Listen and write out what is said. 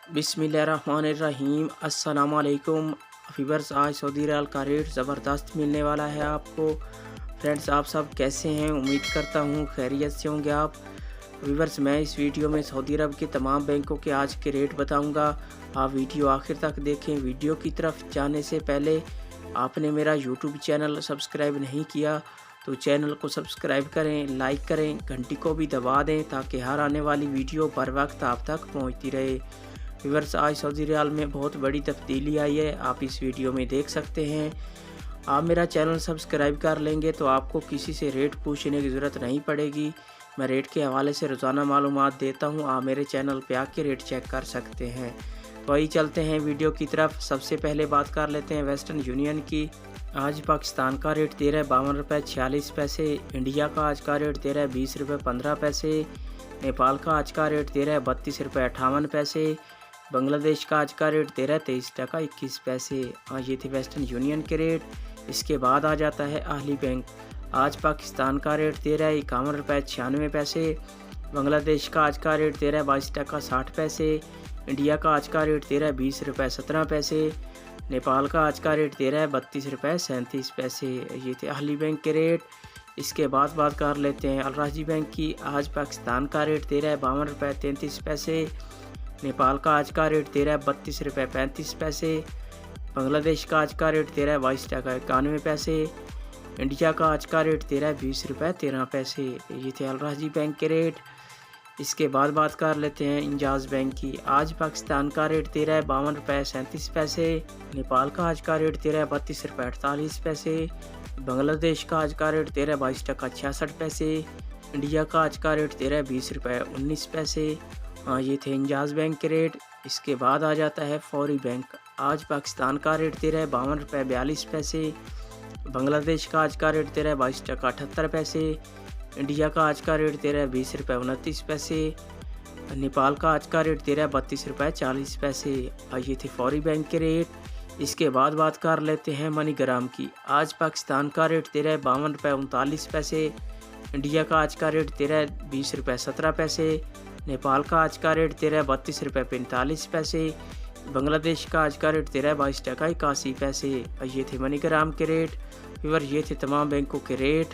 बिस्मिल्लाहिर्रहमानिर्रहीम अस्सलाम वालेकुम। वीवर्स, आज सऊदी रियाल का रेट ज़बरदस्त मिलने वाला है आपको। फ्रेंड्स, आप सब कैसे हैं? उम्मीद करता हूँ खैरियत से होंगे आप। वीवर्स, मैं इस वीडियो में सऊदी अरब के तमाम बैंकों के आज के रेट बताऊंगा। आप वीडियो आखिर तक देखें। वीडियो की तरफ जाने से पहले आपने मेरा यूट्यूब चैनल सब्सक्राइब नहीं किया तो चैनल को सब्सक्राइब करें, लाइक करें, घंटी को भी दबा दें ताकि हर आने वाली वीडियो बर वक्त आप तक पहुँचती रहे। व्यूअर्स, आज सऊदी रियाल में बहुत बड़ी तब्दीली आई है, आप इस वीडियो में देख सकते हैं। आप मेरा चैनल सब्सक्राइब कर लेंगे तो आपको किसी से रेट पूछने की ज़रूरत नहीं पड़ेगी। मैं रेट के हवाले से रोज़ाना मालूमात देता हूं, आप मेरे चैनल पे आके रेट चेक कर सकते हैं। तो आइए चलते हैं वीडियो की तरफ। सबसे पहले बात कर लेते हैं वेस्टर्न यूनियन की। आज पाकिस्तान का रेट दे रहा है 52 रुपये 46 पैसे। इंडिया का आज का रेट दे रहा है 20 रुपये 15 पैसे। नेपाल का आज का रेट दे रहा है 32 रुपये 58 पैसे। बांग्लादेश का आज का रेट दे रहा है 23 टका 21 पैसे। ये थे वेस्टर्न यूनियन के रेट। इसके बाद आ जाता है अहली बैंक। आज पाकिस्तान का रेट दे रहा है 51 रुपये 96 पैसे। बांग्लादेश का आज का रेट दे रहा है 22 टका 60 पैसे। इंडिया का आज का रेट दे रहा है 20 रुपये 17 पैसे। नेपाल का आज का रेट दे रहा है 32 रुपये 37 पैसे। ये थे अहली बैंक के रेट। इसके बाद बात कर लेते हैं अल राजी बैंक की। आज पाकिस्तान का रेट दे रहा है 52 रुपये 33 पैसे। नेपाल का आज का रेट दे रहा है 32 रुपये 35 पैसे। बांग्लादेश का आज का रेट दे रहा है 22 टका 91 पैसे। इंडिया का आज का रेट दे रहा है 20 रुपये 13 पैसे। ये थे अल राजी बैंक के रेट। इसके बाद बात कर लेते हैं इंजाज बैंक की। आज पाकिस्तान का रेट दे रहा है 52 रुपये 37 पैसे। नेपाल का आज का रेट दे रहा है 32 रुपये 48 पैसे। बांग्लादेश का आज का रेट दे रहा है 22 टका 66 पैसे। इंडिया का आज का रेट दे रहा है 20 रुपये 19 पैसे। ये थे इंजाज बैंक के रेट। इसके बाद आ जाता है फौरी बैंक। आज पाकिस्तान का रेट दे रहा है 52 रुपये 42 पैसे। बांग्लादेश का आज का रेट दे रहा है 22 टका 78 पैसे। इंडिया का आज का रेट दे रहा है 20 रुपये 29 पैसे। नेपाल का आज का रेट दे रहा है 32 रुपये 40 पैसे। ये थे फौरी बैंक के रेट। इसके बाद बात कर लेते हैं मनीग्राम की। आज पाकिस्तान का रेट दे रहा है 52 रुपये 39 पैसे। इंडिया का आज का रेट दे रहा है 20 रुपये 17 पैसे। नेपाल का आज का रेट दे रहा है 32 रुपये 45 पैसे। बांग्लादेश का आज का रेट दे रहा है 22 टका 81 पैसे। ये थे मनीग्राम के रेट। व्यूअर, ये थे तमाम बैंकों के रेट।